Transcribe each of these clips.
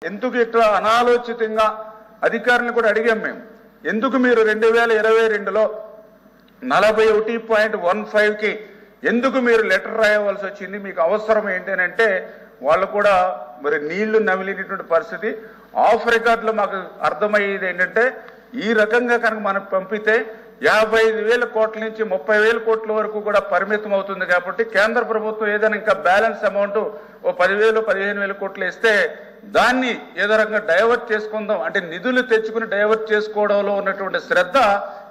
ఎందుకు ఇట్లా అనాలోచితంగా అధికారులను కూడా అడిగాం మేము. ఎందుకు మీరు 2022లో 41.15కి ఎందుకు మీరు లెటర్ రాయవలసి వచ్చింది, మీకు అవసరం ఏంటి అని అంటే వాళ్ళు కూడా మరి నీళ్లు నమిలినటువంటి పరిస్థితి. ఆఫ్ రికార్డులో మాకు అర్థమయ్యేది ఏంటంటే ఈ రకంగా కనుక మనకు పంపితే 55,000 కోట్ల నుంచి 30,000 కోట్ల వరకు కూడా పరిమితం అవుతుంది. కాబట్టి కేంద్ర ప్రభుత్వం ఏదైనా ఇంకా బ్యాలెన్స్ అమౌంట్ ఓ 10,000 15,000 కోట్లు ఇస్తే దాన్ని ఏదో రకంగా డైవర్ట్ చేసుకుందాం అంటే నిధులు తెచ్చుకుని డైవర్ట్ చేసుకోవడంలో ఉన్నటువంటి శ్రద్ధ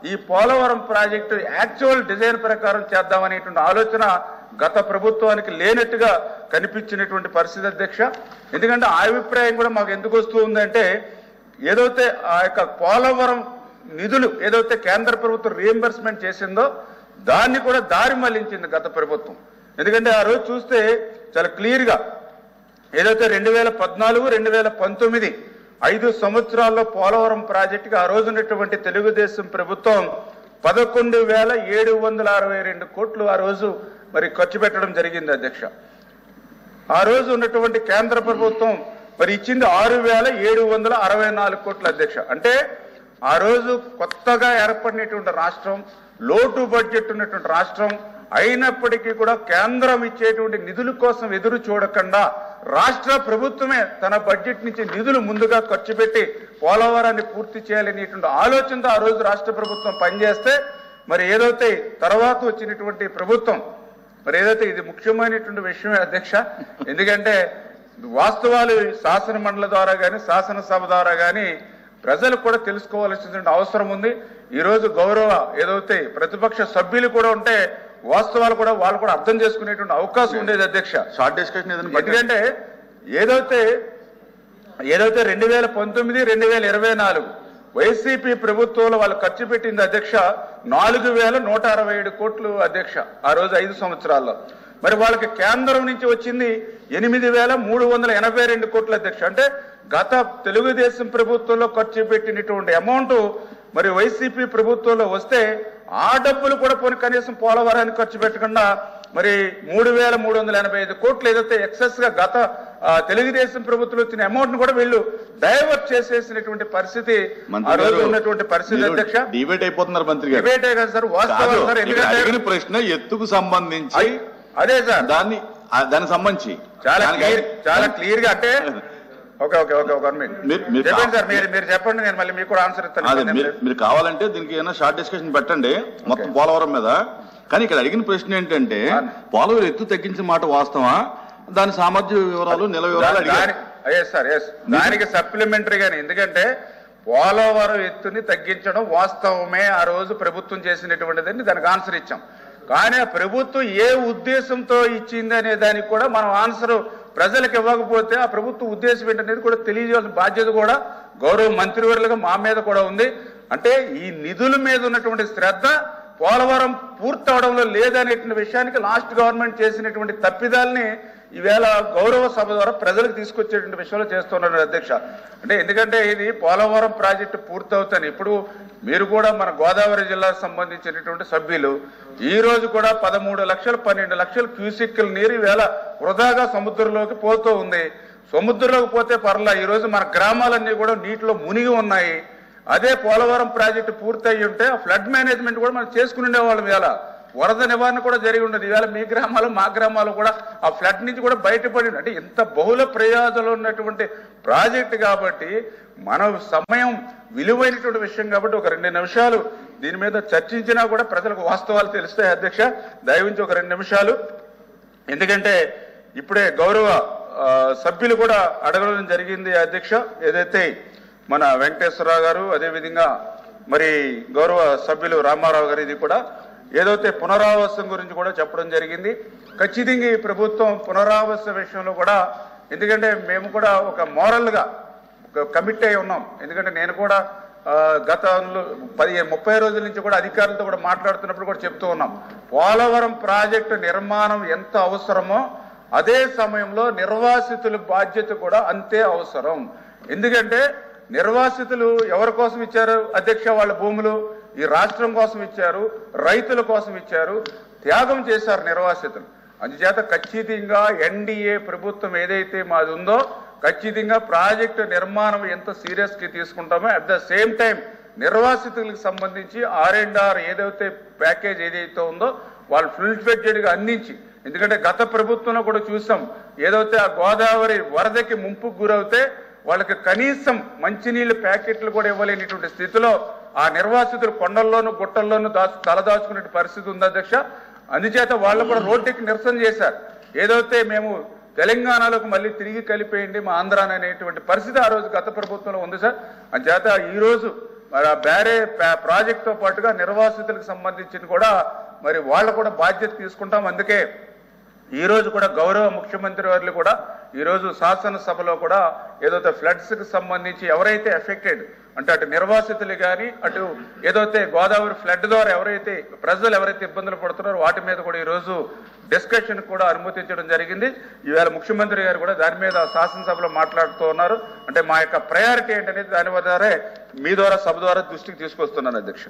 ఈ పోలవరం ప్రాజెక్టు యాక్చువల్ డిజైన్ ప్రకారం చేద్దామనేటువంటి ఆలోచన గత ప్రభుత్వానికి లేనట్టుగా కనిపించినటువంటి పరిస్థితి అధ్యక్ష. ఎందుకంటే ఆ అభిప్రాయం కూడా మాకు ఎందుకు వస్తూ ఉందంటే ఏదైతే ఆ యొక్క పోలవరం నిధులు ఏదైతే కేంద్ర ప్రభుత్వం రీఎంబర్స్మెంట్ చేసిందో దాన్ని కూడా దారి మళ్లించింది గత ప్రభుత్వం. ఎందుకంటే ఆ రోజు చూస్తే చాలా క్లియర్గా ఏదైతే 2014 2019 5 సంవత్సరాల్లో పోలవరం ప్రాజెక్టుకి ఆ రోజు ఉన్నటువంటి తెలుగుదేశం ప్రభుత్వం 11,762 కోట్లు ఆ రోజు మరి ఖర్చు పెట్టడం జరిగింది అధ్యక్ష. ఆ రోజు ఉన్నటువంటి కేంద్ర ప్రభుత్వం మరి ఇచ్చింది 6,764 కోట్లు అధ్యక్ష. అంటే ఆ రోజు కొత్తగా ఏర్పడినటువంటి రాష్ట్రం, లోటు బడ్జెట్ ఉన్నటువంటి రాష్ట్రం అయినప్పటికీ కూడా కేంద్రం ఇచ్చేటువంటి నిధుల కోసం ఎదురు చూడకుండా రాష్ట్ర ప్రభుత్వమే తన బడ్జెట్ నుంచి నిధులు ముందుగా ఖర్చు పెట్టి పోలవరాన్ని పూర్తి చేయాలనేటువంటి ఆలోచనతో ఆ రోజు రాష్ట్ర ప్రభుత్వం పనిచేస్తే మరి ఏదైతే తర్వాత వచ్చినటువంటి ప్రభుత్వం మరి ఏదైతే ఇది ముఖ్యమైనటువంటి విషయమే అధ్యక్ష. ఎందుకంటే వాస్తవాలు శాసన మండలి ద్వారా కానీ శాసనసభ ద్వారా కానీ ప్రజలు కూడా తెలుసుకోవాల్సినటువంటి అవసరం ఉంది. ఈరోజు గౌరవ ఏదైతే ప్రతిపక్ష సభ్యులు కూడా ఉంటే వాస్తవాలు కూడా వాళ్ళు కూడా అర్థం చేసుకునేటువంటి అవకాశం ఉండేది అధ్యక్ష. షార్ట్ డిస్కషన్ ఎందుకంటే ఏదైతే 2019 2024 వైసీపీ ప్రభుత్వంలో వాళ్ళు ఖర్చు పెట్టింది అధ్యక్ష 4,167 కోట్లు అధ్యక్ష ఆ రోజు 5 సంవత్సరాల్లో. మరి వాళ్ళకి కేంద్రం నుంచి వచ్చింది 8,382 కోట్లు అధ్యక్ష. అంటే గత తెలుగుదేశం ప్రభుత్వంలో ఖర్చు పెట్టినటువంటి అమౌంట్ మరి వైసీపీ ప్రభుత్వంలో వస్తే ఆ డబ్బులు కూడా పోనీ కనీసం పోలవరానికి ఖర్చు పెట్టకుండా మరి 3,385 కోట్లు ఏదైతే ఎక్సెస్ గా గత తెలుగుదేశం ప్రభుత్వం వచ్చిన అమౌంట్ ను కూడా వీళ్ళు డైవర్ట్ చేసేసినటువంటి పరిస్థితి ఆ రోజు ఉన్నటువంటి పరిస్థితి అధ్యక్ష. డిబేట్ అయిపోతున్నారు మంత్రి గారు. డిబేట్ కదా సార్, వాస్తవం సార్. ఎందుకంటే ప్రశ్న ఎత్తుకు సంబంధించి అదే సార్, దానికి సంబంధించి చాలా క్లియర్ గా అంటే చెప్పండి సార్, మీరు చెప్పండి, నేను మళ్ళీ మీకు కూడా ఆన్సర్ ఇస్తాను. మీరు కావాలంటే దీనికి ఏమైనా షార్ట్ డిస్కషన్ పెట్టండి మొత్తం పోలవరం మీద. కానీ ఇక్కడ అడిగిన ప్రశ్న ఏంటంటే పోలవరం ఎత్తు తగ్గించిన మాట వాస్తవా, దాని సామర్థ్య వివరాలు నిల వివరాలు దానికి సప్లిమెంటరీ గాని. ఎందుకంటే పోలవరం ఎత్తుని తగ్గించడం వాస్తవమే, ఆ రోజు ప్రభుత్వం చేసినటువంటిదని దానికి ఆన్సర్ ఇచ్చాం. కానీ ఆ ప్రభుత్వం ఏ ఉద్దేశంతో ఇచ్చింది అనే దానికి కూడా మనం ఆన్సర్ ప్రజలకు ఇవ్వకపోతే ఆ ప్రభుత్వ ఉద్దేశం ఏంటనేది కూడా తెలియజేయాల్సిన బాధ్యత కూడా గౌరవ మంత్రివర్యులుగా మా మీద కూడా ఉంది. అంటే ఈ నిధుల మీద ఉన్నటువంటి శ్రద్ధ పోలవరం పూర్తవడంలో లేదనేటువంటి విషయానికి లాస్ట్ గవర్నమెంట్ చేసినటువంటి తప్పిదాలని ఈవేళ గౌరవ సభ ద్వారా ప్రజలకు తీసుకొచ్చేటువంటి విషయంలో చేస్తున్నారు అధ్యక్ష. అంటే ఎందుకంటే ఇది పోలవరం ప్రాజెక్టు పూర్తవుతాను ఇప్పుడు మీరు కూడా మన గోదావరి జిల్లాకు సంబంధించినటువంటి సభ్యులు ఈ రోజు కూడా 13 లక్షలు 12 లక్షల క్యూసెక్కుల నీరు ఈవేళ వృధాగా సముద్రంలోకి పోతూ ఉంది. సముద్రంలోకి పోతే పర్లా, ఈ రోజు మన గ్రామాలన్నీ కూడా నీటిలో మునిగి ఉన్నాయి. అదే పోలవరం ప్రాజెక్టు పూర్తయి ఉంటే ఆ ఫ్లడ్ మేనేజ్మెంట్ కూడా మనం చేసుకుని ఉండేవాళ్ళం. ఇవాళ వరద నివారణ కూడా జరిగి ఉండదు. ఈవేళ మీ గ్రామాలు మా గ్రామాలు కూడా ఆ ఫ్లడ్ నుంచి కూడా బయటపడి అంటే ఇంత బహుళ ప్రయోజనాలు ఉన్నటువంటి ప్రాజెక్టు కాబట్టి మన సమయం విలువైనటువంటి విషయం కాబట్టి ఒక 2 నిమిషాలు దీని మీద చర్చించినా కూడా ప్రజలకు వాస్తవాలు తెలుస్తాయి అధ్యక్ష. దయవించి ఒక 2 నిమిషాలు. ఎందుకంటే ఇప్పుడే గౌరవ సభ్యులు కూడా అడగడం జరిగింది అధ్యక్ష. ఏదైతే మన వెంకటేశ్వరరావు గారు అదేవిధంగా మరి గౌరవ సభ్యులు రామారావు గారు ఇది కూడా ఏదైతే పునరావాసం గురించి కూడా చెప్పడం జరిగింది. ఖచ్చితంగా ఈ ప్రభుత్వం పునరావాస విషయంలో కూడా ఎందుకంటే మేము కూడా ఒక మోరల్గా కమిట్ అయి ఉన్నాం. ఎందుకంటే నేను కూడా గతంలో 30 రోజుల నుంచి కూడా అధికారులతో కూడా మాట్లాడుతున్నప్పుడు కూడా చెప్తూ ఉన్నాం, పోలవరం ప్రాజెక్టు నిర్మాణం ఎంత అవసరమో అదే సమయంలో నిర్వాసితుల బాధ్యత కూడా అంతే అవసరం. ఎందుకంటే నిర్వాసితులు ఎవరి కోసం ఇచ్చారు అధ్యక్ష? వాళ్ళ భూములు ఈ రాష్ట్రం కోసం ఇచ్చారు, రైతుల కోసం ఇచ్చారు, త్యాగం చేశారు నిర్వాసితులు. అందుచేత ఖచ్చితంగా ఎన్డీఏ ప్రభుత్వం ఏదైతే మాది ఉందో ఖచ్చితంగా ప్రాజెక్టు నిర్మాణం ఎంత సీరియస్గా తీసుకుంటామో అట్ ద సేమ్ టైం నిర్వాసితులకు సంబంధించి R&R ఏదైతే ప్యాకేజ్ ఏదైతే ఉందో వాళ్ళు ఫుల్ ఫ్లెడ్జెడ్గా అందించి, ఎందుకంటే గత ప్రభుత్వంలో కూడా చూసాం ఏదైతే ఆ గోదావరి వరదకి ముంపుకు గురవుతే వాళ్ళకి కనీసం మంచినీళ్ళ ప్యాకెట్లు కూడా ఇవ్వలేనిటువంటి స్థితిలో ఆ నిర్వాసితులు కొండల్లోనూ గుట్టల్లోనూ తలదాచుకునే పరిస్థితి ఉంది అధ్యక్ష. అందుచేత వాళ్ళు కూడా రోడ్డుకి నిరసన చేశారు. ఏదైతే మేము తెలంగాణలోకి మళ్ళీ తిరిగి కలిపేయండి మా ఆంధ్రాని అనేటువంటి పరిస్థితి ఆ రోజు గత ప్రభుత్వంలో ఉంది సార్. అందుచేత ఈ రోజు మరి ఆ బ్యారే ప్రాజెక్టుతో పాటుగా నిర్వాసితులకు సంబంధించిన కూడా మరి వాళ్ళు కూడా బాధ్యత తీసుకుంటాం. అందుకే ఈ రోజు కూడా గౌరవ ముఖ్యమంత్రి వారు కూడా ఈ రోజు శాసనసభలో కూడా ఏదైతే ఫ్లడ్స్ కి సంబంధించి ఎవరైతే ఎఫెక్టెడ్ అంటే అటు నిర్వాసితులు కానీ అటు ఏదైతే గోదావరి ఫ్లడ్ ద్వారా ఎవరైతే ప్రజలు ఎవరైతే ఇబ్బందులు పడుతున్నారో వాటి మీద కూడా ఈ రోజు డిస్కషన్ కూడా అనుమతించడం జరిగింది. ఈవేళ ముఖ్యమంత్రి గారు కూడా దాని మీద శాసనసభలో మాట్లాడుతూ ఉన్నారు. అంటే మా యొక్క ప్రయారిటీ ఏంటనేది దాని ద్వారా మీ ద్వారా సభ ద్వారా దృష్టికి తీసుకొస్తున్నాను అధ్యక్ష.